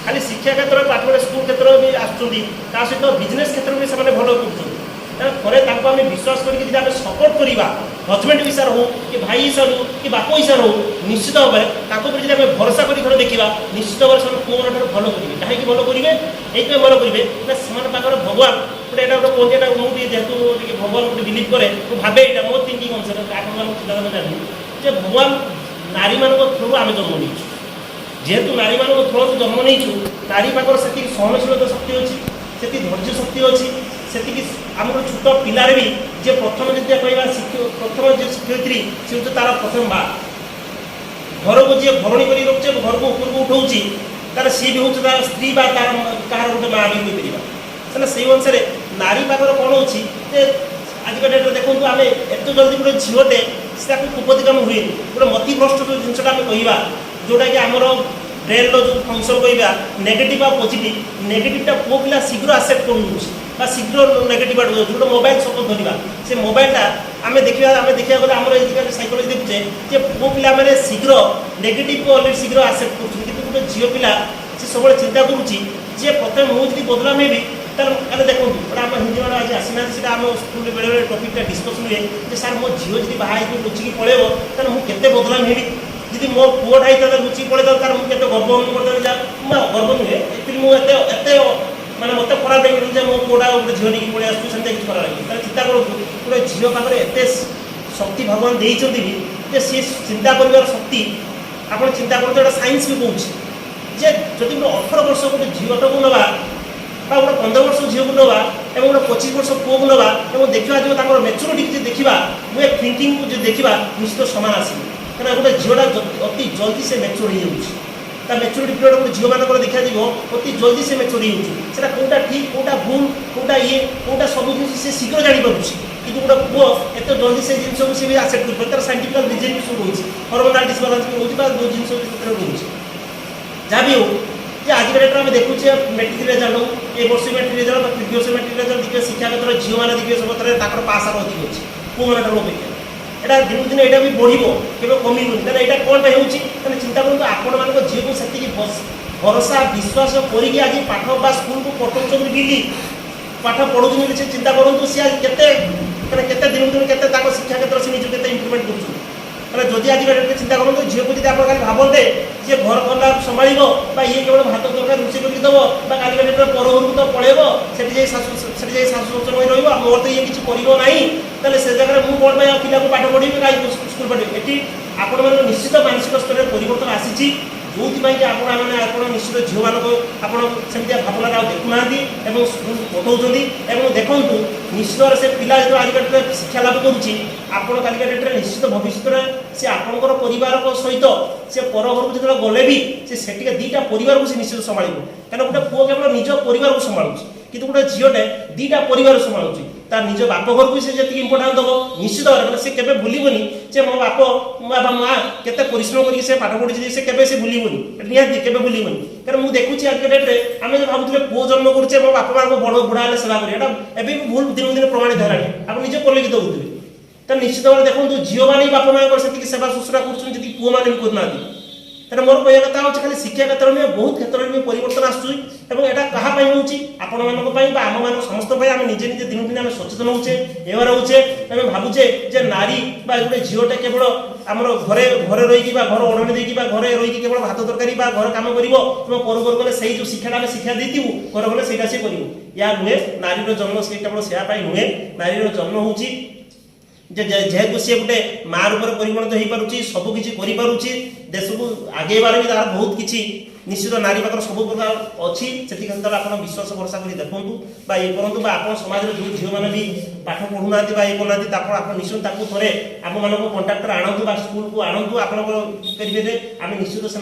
ଖାଲି ଶିକ୍ଷା କ୍ଷେତ୍ରରେ ପାଠ ପଢ଼ା ସ୍କୁଲ କ୍ଷେତ୍ରରେ ବି ଆସୁଛନ୍ତି ତା ସହିତ ବିଜନେସ୍ କ୍ଷେତ୍ରରେ ବି ସେମାନେ ଭଲ କରୁଛନ୍ତି ତେଣୁ ଥରେ ତାଙ୍କୁ ଆମେ ବିଶ୍ୱାସ କରିକି ଯଦି ଆମେ ସପୋର୍ଟ କରିବା ହଜବେଣ୍ଡ ହିସାବରେ ହଉ କି ଭାଇ ହିସାବରେ ହଉ କି ବାପ ହିସାବରେ ହଉ ନିଶ୍ଚିତ ଭାବରେ ତାଙ୍କ ଉପରେ ଯଦି ଆମେ ଭରସା କରି ଥରେ ଦେଖିବା ନିଶ୍ଚିତ ଭାବରେ ସେମାନେ ପୁଅମାନଙ୍କଠାରୁ ଭଲ କରିବେ କାହିଁକି ଭଲ କରିବେ ଏଇଥିପାଇଁ ଭଲ କରିବେ ନା ସେମାନେ ପାଖରେ ଭଗବାନ ଗୋଟେ ଏଇଟା ଗୋଟେ କୁହନ୍ତି ଏଇଟା ମୁଁ ଟିକେ ଯେହେତୁ ଟିକେ ଭଗବାନ ଗୋଟେ ବିଲିଭ୍ କରେ ମୁଁ ଭାବେ ଏଇଟା ମୋ ଥିଙ୍କିଂ ଅନୁସାରେ ଆପଣମାନଙ୍କୁ ଚିନ୍ତାଧାରା ଜାଣିବି ଯେ ଭଗବାନ ନାରୀମାନଙ୍କ ଥ୍ରୁରୁ ଆମେ ଜନ୍ମ ନେଇଛୁ ଯେହେତୁ ନାରୀମାନଙ୍କ ଥ୍ରୁରୁ ଜନ୍ମ ନେଇଛୁ ନାରୀ ପାଖରେ ସେତିକି ସହନଶୀଳତା ଶକ୍ତି ଅଛି ସେତିକି ଧୈର୍ଯ୍ୟ ଶକ୍ତି ଅଛି ସେତିକି ଆମର ଛୋଟ ପିଲାରେ ବି ଯେ ପ୍ରଥମ ଯଦି କହିବା ପ୍ରଥମ ଯେ ଶିକ୍ଷୟିତ୍ରୀ ସେ ହେଉଛି ତାର ପ୍ରଥମ ମା ଘରକୁ ଯିଏ ଘରଣୀ କରି ରଖୁଛି ଘରକୁ ଉପରକୁ ଉଠାଉଛି ତାର ସିଏ ବି ହେଉଛି ତାର ସ୍ତ୍ରୀ ବା ତାର କାହାର ଗୋଟେ ମା ବି ହୋଇପାରିବା ତାହେଲେ ସେଇ ଅନୁସାରେ ନାରୀ ପାଖରେ କ'ଣ ଅଛି ଯେ ଆଜିକା ଡେଟ୍ରେ ଦେଖନ୍ତୁ ଆମେ ଏତେ ଜଲ୍ଦି ଗୋଟେ ଝିଅଟେ ସେ ତାକୁ କୁପତି କାମ ହୁଏନି ଗୋଟେ ମତିଭ୍ରଷ୍ଟ ଯେଉଁ ଜିନିଷଟା ଆମେ କହିବା ଯେଉଁଟାକି ଆମର ବ୍ରେନ୍ର ଯେଉଁ ଫଙ୍କସନ୍ କହିବା ନେଗେଟିଭ୍ ଆଉ ପଜିଟିଭ୍ ନେଗେଟିଭ୍ଟା ପୁଅ ପିଲା ଶୀଘ୍ର ଆକ୍ସେପ୍ଟ କରିନେଉଛି বা শীঘ্র নেগেটিভ আড়ু যাচ্ছে গোটে মোবাইল সপোজ ধরা সে মোবাইলটা আমি দেখা গেলে আমার আজকাল সাইকোলজি দেখুছে যে পুଅ ପିଲାମାନେ শীঘ্র নেগেটিভকে অলরেডি শীঘ্র আক্সেপ্ট করছেন কিন্তু গোটে ঝিও পিলা সে সবুলে চিন্তা করুছি যে প্রথমে মু যদি বদলাম হেবি তাহলে দেখুন ওটা আমার হিন্দি মানে আজ আসিনা সেটা আমার স্কুলে বেড়ে বেড়ে টপিকটা ডিসকসন হুয়ে যে স্যার মো ঝিও যদি বাহা হয়ে লুচিকি পড়েব তাহলে মু কেতে বদলাম হেবি যদি মো পুଅটা হয়ে লুচিকি পড়ে তাহলে মু কেতে গর্ব অনুভব করতে যা গর্ব নুহে একচুয়ালি মু এতে এতে মানে মতো খরাপ লাগি যে মো পুଅଟା ଗୋଟେ ଝିଅ ନେଇକି ପଳେଇ ଆସୁଛୁ ସେମିତି କିଛି ଖରାପ ଲାଗେ ତାହେଲେ ଚିନ୍ତା କରନ୍ତୁ ଗୋଟେ ଝିଅ ପାଖରେ ଏତେ ଶକ୍ତି ଭଗବାନ ଦେଇଛନ୍ତି ବି ଯେ ସିଏ ଚିନ୍ତା କରିବାର ଶକ୍ତି ଆପଣ ଚିନ୍ତା କରନ୍ତୁ ଏଇଟା ସାଇନ୍ସ ବି କହୁଛି ଯେ ଯଦି ଗୋଟେ 18 ବର୍ଷ ଗୋଟେ ଝିଅଟାକୁ ନେବା বা ଗୋଟେ 15 ବର୍ଷ ଝିଅକୁ ନେବା ଏବଂ ଗୋଟେ 25 ବର୍ଷ ପୁଅକୁ ନେବା ଏବଂ ଦେଖିବା ଯେ ତାଙ୍କର ମ୍ୟାଚୁରିଟି ଯଦି ଦେଖିବା ୱେ ଥିଙ୍କିଂକୁ ଯଦି ଦେଖିବା ନିଶ୍ଚିତ ସମାନ ଆସିବ କାରଣ ଗୋଟେ ଝିଅଟା ଅତି ଜଲ୍ଦି ସେ ମ୍ୟାଚୁର ହେଇଯାଉଛି ତା ମ୍ୟାଚୁରିଟି ପିରିୟଡ଼ ଗୋଟେ ଝିଅମାନଙ୍କର ଦେଖାଯିବ ଅତି ଜଲ୍ଦି ସେ ମ୍ୟାଚୁର ହେଇଯାଉଛି ସେଟା କେଉଁଟା ଠିକ୍ କେଉଁଟା ଭୁଲ କେଉଁଟା କେଉଁଟା ସବୁ ଜିନିଷ ସେ ଶୀଘ୍ର ଜାଣିପାରୁଛି କିନ୍ତୁ ଗୋଟେ ପୁଅ ଏତେ ଜଲ୍ଦି ସେ ଜିନିଷକୁ ସେ ବି ଆକ୍ସେପ୍ଟ କରିପାରେ ତାର ସାଇଣ୍ଟିଫିକାଲ ରିଜନ୍ ବି ସବୁ ରହୁଛି ହରମୋନାଲ ଡିସବାଲାନ୍ସ ବି ରହୁଛି ବା ଯେଉଁ ଜିନିଷ କ୍ଷେତ୍ରରେ ରହୁଛି ଯାହା ବି ହଉ ଯେ ଆଜିକା ଡେଟ୍ରେ ଆମେ ଦେଖୁଛେ ମେଟ୍ରିକ୍ ରେଜଲ୍ଟ ହଉ ଏ ବର୍ଷ ମେଟ୍ରିକ୍ ରେଜଲ୍ଟ ବା ପ୍ରିଭିୟସ୍ ମେଟ୍ରିକ୍ ରେଜଲ୍ଟ ଦେଖିବେ ଶିକ୍ଷା କ୍ଷେତ୍ରରେ ଝିଅମାନେ ଦେଖିବେ ସବୁ କ୍ଷେତ୍ରରେ ତାଙ୍କର ପାସ୍ ଆର ଅଧିକ ଅଛି ପୁଅମାନଙ୍କର ଅପେକ୍ଷା এটা দিনକୁ ଦିନ ଏଇଟା ବି ବଢ଼ିବ କେବେ କମିବନି ତାହେଲେ ଏଇଟା କ'ଣ ପାଇଁ ହେଉଛି ତାହେଲେ ଚିନ୍ତା କରନ୍ତୁ ଆପଣମାନଙ୍କ ଝିଅକୁ ସେତିକି ଭରସା ବିଶ୍ୱାସ କରିକି ଆଜି ପାଠ ବା ସ୍କୁଲକୁ ପଠାଉଛନ୍ତି ବୋଲି ପାଠ ପଢ଼ୁଛନ୍ତି ବୋଲି ସେ ଚିନ୍ତା କରନ୍ତୁ ସେ ଆଜି କେତେ ମାନେ କେତେ ଦିନକୁ ଦିନ କେତେ ତାଙ୍କ ଶିକ୍ଷା କ୍ଷେତ୍ରରେ ସେ ନିଜକୁ କେତେ ଇମ୍ପ୍ରୁଭମେଣ୍ଟ କରୁଛନ୍ତି ତାହେଲେ ଯଦି ଆଜିକା ଡେଟ୍ରେ ଚିନ୍ତା କରନ୍ତୁ ଝିଅକୁ ଯଦି ଆପଣ ଖାଲି ଭାବନ୍ତେ ଯେ ଘର ଖଣ୍ଡା ସମ୍ଭାଳିବ ବା ଇଏ କେବଳ ଭାତ ତରକାରୀ ରୋଷେଇ କରିକି ଦେବ ବା କାଲିକା ଡେଟ୍ରେ ପର ଘରକୁ ତ ପଳେଇବ ସେଠି ଯାଇ ଶାଶୁ ଶ୍ୱଶୁର ହୋଇ ରହିବ ମୋର ତ ଇଏ କିଛି କରିବ ନାହିଁ ତାହେଲେ ସେ ଜାଗାରେ ମୁଁ କ'ଣ ପାଇଁ ପିଲାକୁ ପାଠ ପଢ଼ିବି କାହିଁକି ସ୍କୁଲ ପଢ଼ିବି ଏଠି ଆପଣମାନଙ୍କ ନିଶ୍ଚିତ ମାନସିକ ସ୍ତରରେ ପରିବର୍ତ୍ତନ ଆସିଛି ଯେଉଁଥିପାଇଁ କି ଆପଣ ନିଶ୍ଚିତ ଝିଅମାନଙ୍କୁ ଆପଣ ସେମିତିଆ ଭାବନାରେ ଆଉ ଦେଖୁନାହାନ୍ତି ଏବଂ ସ୍କୁଲକୁ ପଠାଉଛନ୍ତି ଏବଂ ଦେଖନ୍ତୁ ନିଶ୍ଚିତ ସେ ପିଲା ଯେତେବେଳେ ଆଜିକା ଡେଟ୍ରେ ଶିକ୍ଷା ଲାଭ କରୁଛି ଆପଣ କାଲିକା ଡେଟ୍ରେ ନିଶ୍ଚିତ ଭବିଷ୍ୟତରେ ସେ ଆପଣଙ୍କର ପରିବାରଙ୍କ ସହିତ ସେ ପର ଘରକୁ ଯେତେବେଳେ ଗଲେ ବି ସେ ସେଠିକା ଦୁଇଟା ପରିବାରକୁ ସେ ନିଶ୍ଚିତ ସମ୍ଭାଳିବ କାରଣ ଗୋଟେ ପୁଅ କେବଳ ନିଜ ପରିବାରକୁ ସମ୍ଭାଳୁଛି କିନ୍ତୁ ଗୋଟେ ଝିଅଟେ ଦୁଇଟା ପରିବାର ସମ୍ଭାଳୁଛି ତାର ନିଜ ବାପ ଘରକୁ ସେ ଯେତିକି ଇମ୍ପୋର୍ଟାନ୍ସ ଦେବ ନିଶ୍ଚିତ ଭାବରେ ସେ କେବେ ଭୁଲିବନି ଯେ ମୋ ବାପ ବା ମା କେତେ ପରିଶ୍ରମ କରିକି ସେ ପାଠ ପଢ଼ିଛି ସେ କେବେ ସେ ଭୁଲିବନି ନିହାତି କେବେ ଭୁଲିବନି କାରଣ ମୁଁ ଦେଖୁଛି ଆଜିକା ଡେଟ୍ରେ ଆମେ ଯେ ଭାବୁଥିଲେ ପୁଅ ଜନ୍ମ କରୁଛେ ମୋ ବାପା ମାଆଙ୍କୁ ବଡ଼ ବୁଢ଼ା ହେଲେ ସେବା କରିବା ଏଇଟା ଏବେ ବି ଭୁଲ ଦିନକୁ ଦିନ ପ୍ରମାଣିତ ହେଲାଣି ଆପଣ ନିଜେ ପରିଲକ୍ଷିତ ହେଉଥିବେ ତ ନିଶ୍ଚିତ ଭାବରେ ଦେଖନ୍ତୁ ଝିଅମାନେ ବାପା ମାଆଙ୍କର ସେତିକି ସେବା ଶୁଶ୍ରୂଷା କରୁଛନ୍ତି ଯେତିକି ପୁଅମାନେ ବି କରୁନାହାନ୍ତି ତେଣୁ ମୋର କହିବା କଥା ହେଉଛି ଖାଲି ଶିକ୍ଷା କ୍ଷେତ୍ରରେ ନୁହେଁ ବହୁତ କ୍ଷେତ୍ରରେ ବି ପରିବର୍ତ୍ତନ ଆସୁଛି ଏବଂ ଏଇଟା କାହା ପାଇଁ ହେଉଛି ଆପଣମାନଙ୍କ ପାଇଁ ବା ଆମମାନଙ୍କ ସମସ୍ତଙ୍କ ପାଇଁ ଆମେ ନିଜେ ନିଜେ ଦିନକୁ ଦିନ ଆମେ ସଚେତନ ହେଉଛେ ଏହାର ହେଉଛେ ଆମେ ଭାବୁଛେ ଯେ ନାରୀ ବା ଗୋଟେ ଝିଅଟେ କେବଳ ଆମର ଘରେ ରହିକି ବା ଘର ଓଢ଼ଣି ଦେଇକି ବା ଘରେ ରହିକି କେବଳ ଭାତ ତରକାରୀ ବା ଘର କାମ କରିବ ଏବଂ ପରଘର ଗଲେ ସେଇ ଯେଉଁ ଶିକ୍ଷାଟା ଆମେ ଶିକ୍ଷା ଦେଇଥିବୁ ଘର ଗଲେ ସେଇଟା ସେ କରିବ ୟା ନୁହେଁ ନାରୀର ଜନ୍ମ ସେ କେବଳ ସେୟା ପାଇଁ ନୁହେଁ ନାରୀର ଜନ୍ମ ହେଉଛି যে যেহেতু সে গোটে মা রূপে পরিগণিত হয়ে পারুছি সবুকিছি করিপারুছি দেশকে আগেবার বি তার বহুত কিছু নিশ্চিত নারী পাখর সবু প্রকার অছি সেটি ক্ষেত্রে আপনার বিশ্বাস ভরসা করে দেখুন বা ইয়ে করতু বা আপনার সমাজের যে ঝিও মানে বি পাঠ পড়ু না বা ইয়ে করুনা তারপর আপনার নিশ্চিত তাকে থরে আমি কন্টাক্টরে আনতু বা স্কুলকে আনতু আপনার করবে যে আমি নিশ্চিত সে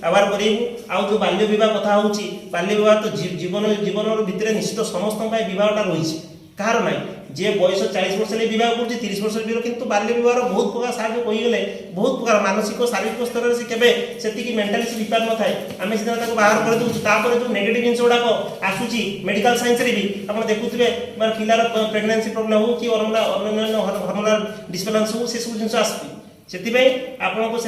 আওয়ার করাইবু আউ যে বাল্য বিবাহ কথা হচ্ছে বাল্য বিবাহ তো জীবনের ভিতরে নিশ্চিত সমস্ত বিবাহটা রয়েছে কাহার নাই যে বয়স 40 ବର୍ଷ ହେଲେ ବିବାହ କରୁଛି 30 ବର୍ଷରେ ବିବାହ, କିନ୍ତୁ ବାଲ୍ୟ ବିବାହର ବହୁତ ପ୍ରକାର ସାର୍ ଯୋଉ କହିଗଲେ ବହୁତ ପ୍ରକାର ମାନସିକ ଶାରୀରିକ ସ୍ତରରେ ସେ କେବେ ସେତିକି ମେଣ୍ଟାଲି ସେ ବିପାର ନଥାଏ। ଆମେ ସେଦିନ ତାକୁ ବାହାର କରିଦେଉଛୁ। ତାପରେ ଯୋଉ ନେଗେଟିଭ ଜିନିଷ ଗୁଡ଼ାକ ଆସୁଛି ମେଡିକାଲ ସାଇନ୍ସରେ ବି ଆପଣ ଦେଖୁଥିବେ, ମାନେ ପିଲାର ପ୍ରେଗନେନ୍ସି ପ୍ରୋବ୍ଲେମ୍ ହଉ କି ଅନ୍ୟାନ୍ୟ ହର୍ମୋନାଲ ଡିସବାଲାନ୍ସ ହଉ, ସେସବୁ ଜିନିଷ ଆସୁଛି। ସେଥିପାଇଁ ଆପଣଙ୍କୁ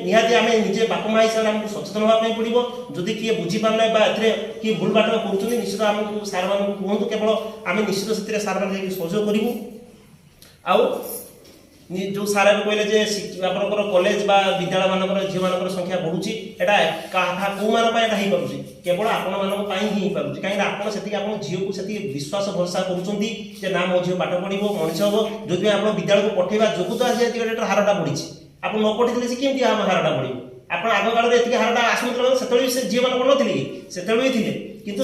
ନିହାତି ଆମେ ନିଜେ ବାପା ମା ହିସାବରେ ଆମକୁ ସଚେତନ ହେବା ପାଇଁ ପଡ଼ିବ। ଯଦି କିଏ ବୁଝିପାରିଲେ ବା ଏଥିରେ କିଏ ଭୁଲ ବାଟ କରୁଛନ୍ତି, ନିଶ୍ଚିତ ଆମକୁ ସାର୍ମାନଙ୍କୁ କୁହନ୍ତୁ। କେବଳ ଆମେ ନିଶ୍ଚିତ ସେଥିରେ ସାର୍ମାନେ ଯାଇକି ସହଯୋଗ କରିବୁ। ଆଉ जो सार कहले जे आपनकर कॉलेज बा विद्यालय मानकर झील मानकर संख्या बढ़ुची, एटा कौ मान हो पारुची केवल आपण मान ही पारुची। कहीं आप झील को से विश्वास भरसा करुँचे जे ना मो झील पाठ पढ़ो मनीष हम, जो आप विद्यालय को पठेवा जो तो आज हारटा बढ़ी। आप न पढ़ी से केमी हारटा बढ़, आप आग काल में हारटा आसुला से झील मान नी से किंतु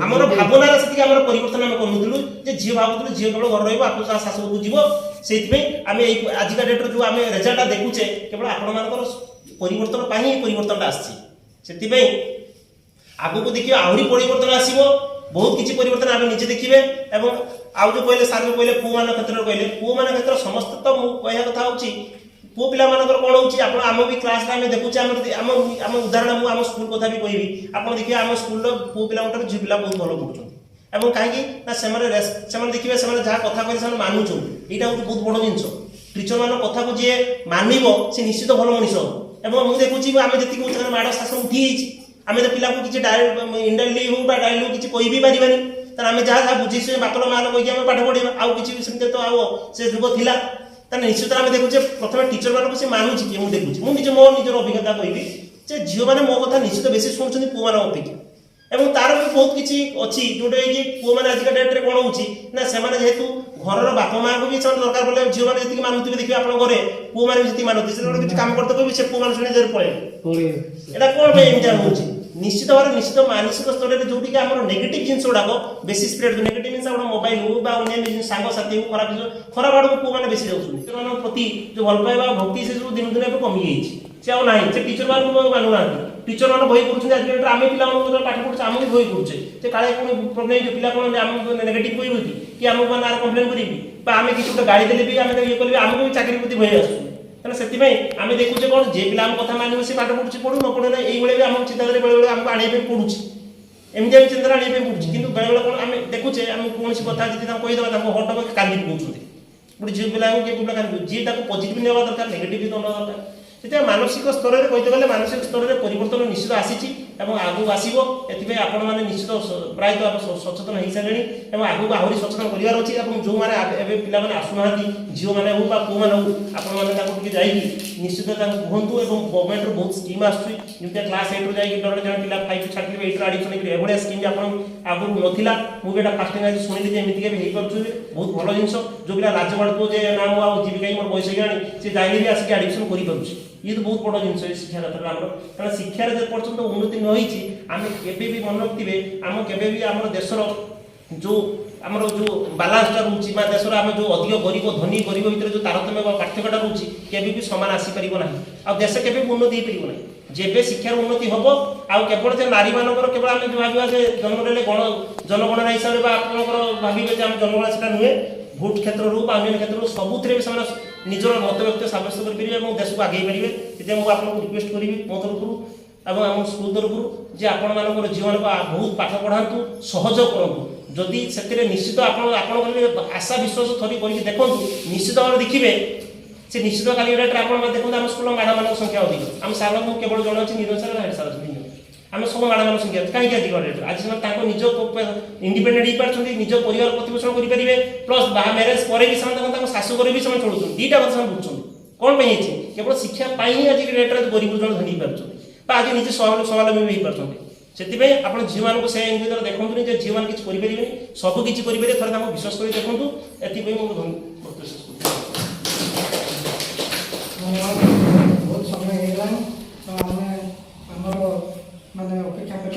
आमर भावनार से आम परिवर्तन आम करूँ जे झील भावुलु झील केवल घर रहा शाशु को जीव। से आजिका डेट्रे जो आम रेजल्टा देखुचे केवल आपण मानकर परिवर्तन ही परिवर्तन आसती। आगु को देखिए आहरी परिवर्तन आसो, बहुत किसी परिवर्तन आम निजे देखिए। आउ जो कहले सार जो कहले पुओ मान क्षेत्र में कहले पुओ मान क्षेत्र समस्त तो मुझे कथा हूँ पुओ पिला मानकर कौन हो आम भी क्लास में देखुचे आम उदाहरण मुझे स्कूल कथा भी कहबी आप देखिए आम स्कूल पुओ पिला झील पिला बहुत भल पढ़ुं एवं कहीं देखिए जहाँ कथा कहे मानुच यहाँ हूँ बहुत बड़ जिन टीचर मान कथा को जी मानव सी निश्चित भल मनीष हम। मुझे देखुची आम जी माड़ शासन उठी आम तो पिला को किसी इंडायरेक्टली हो डायरेक्टली किसी कह भी पारानी आम जहाँ बुझी से बातल माल कहीकि आम पाठ पढ़ा आउ कि सेमती तो से जुग थिला निश्चित आम देखुचे प्रथम टीचर मान से मानुची कि मुझे देखुची मुझे मो निजर अभिज्ञता कहबी झील मैंने मो कथा निश्चित बेसी शुणुं पुओ मान अपेक्षा एवं तार भी बहुत किसी अच्छी जोटा कि पुओ मैंने आजिका डेट्रे कौन होना से जेहेतु घर बापा माँ को भी दरकार पड़े झील मैंने जी मानुवे देखिए आप घर पुओ मैंने जी मानते से किसी कम करते कभी से पुओ मान शुणी पड़े यहाँ कौन एमती हो निश्चित भाव निश्चित मानसिक स्तर में जोटि आम नेगेटिव जिन गुड़ाक बेसी स्प्रेड नेगेटिव जिन आप मोबाइल हो अन्य सांगसाथी हो खराब आड़ को पुओ मैंने बेसी जाऊँ प्रति जो भल पाइबा भक्ति से सब दिन दिन कमी जाए ना से टीचर मान मानुना टीचर मान बही पढ़ुं आज आम पिला पाठ पढ़ुचे आम भी बही पढ़ुचे काले कौन प्रोब्लेम पिला कौन आम नेगेटिव कहूँ कि आमको मैंने कम्प्लेन करी आम किसी गाड़ी देले भी आम ये करेंगे आमको भी चाकरी प्रति बही आस से आम देखुचे कौन जे पिला कथा मानव से पाठ पढ़ुचे पढ़ू न पढ़े ना ये आम चिंताधारा बेले आमको आने पड़ुची एमती आम चिंता आने पड़ुची कि बेले कौन आम देखुचे आम कौन कथा जी कहीदेवा हट काली कहते गोटे झील पिला किए पिला जी पॉजिटिव नेवा दरकार नेगेटिव भी देवा दरकार। से मानसिक स्तर में कहते गले मानसिक स्तर में परिवर्तन निश्चित आसी आगू आसो एपाई आपण मैंने निश्चित प्रायतः आप सचेतन हो सारे आगू आहरी सचेतन करार अच्छी जो मैंने पे आसुना झील मैंने हो पुओ मैंने हो आपके जाकि निश्चित कहतु गवर्नमेंट बहुत स्कीम आसमी क्लास 8 जाकि जन पिला 5 छाड़ी 8 आडमिशन एभलिया स्कीम आप आगुरी नाला मुझे फास्ट टाइम आज शुणी एमती भी हो पार्टी बहुत भल जिन जो पिला लाज बाड़ू जे ना मुझे जीविका मोर बयस गलानी से जाइए भी आसिक आडमिशन कर ये तो बहुत बड़ जिन शिक्षा क्षेत्र में कारण शिक्षार जो पर्यटन उन्नति नई आम के मन रखिए आम के आम देशर जो आमर जो बालांसटा रोचे देशर आम जो अधिक गरीब धनी गरीब भितर जो तारतम्य पार्थक्यटा रोचे केवि सामान आसीपर ना आ देश के उन्नति हो पार ना जेबे शिक्षार उन्नति हम आउ केवल से नारी मानकर केवल आम भाव से जन्म ने जनगणना हिसाब से आपंकर भावे जनगणना से नुहे भोट क्षेत्र अन्य क्षेत्र सबुथ निजर मत व्यक्त सब्यस्त करेंगे देश को आगे पारे से मुझे आपको रिक्वेस्ट करी मो तरफ और आम स्कूल तरफ जे आपण मानकर जीवन को बहुत पाठ पढ़ातु सहयोग करूँ जदि से निश्चित आप आशा विश्वास थरी करके देखूँ निश्चित भाव देखिए से निश्चित काली डेट्रे आप देखते आम स्कूल मैडम मान संख्या अधिक आम सार केवल जन अच्छे निरज सार हेड सार आम सब मैडम संख्या कहीं अधिक डेट्रे आज से निज इंडिपेंडेंट हो पार्टी निज परिवार प्रतिपोषण करेंगे प्लस मैरेज पर भी शाशु घर भी चलुच्च दुईटा कथा बुझुं कौन केवल शिक्षा ही आज डेट्रे गरीब जन धनी पार्टी आज निजे स्वावलम्बी भी हो पार्टी से आप झील मानक से देखते नहीं झील मैंने किसी करेंगे सब किसी करेंगे थोड़े विश्वास कर देखूँ ये बहुत समय माने अपेक्षा कर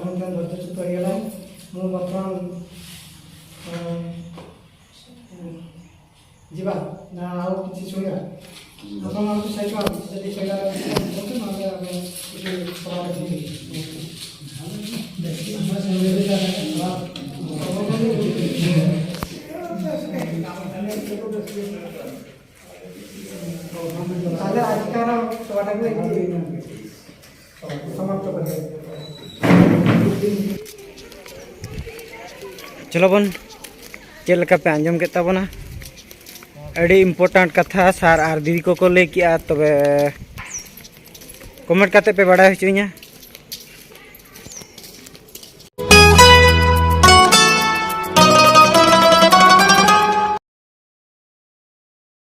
धैर्य धैर्यच्युत होगा मुझे बर्तमान जीवा ना आउ कि शुणा बर्तमान सही कहला তাহলে আজকের সভাটাকে সমাপ্ত করতে चलो बन चलका पे आंजम के ताबना अड़ी इम्पोर्टेंट कथा सार आर दीदी को ले किया तबे कमेंट करते पे बड़ा होचुइया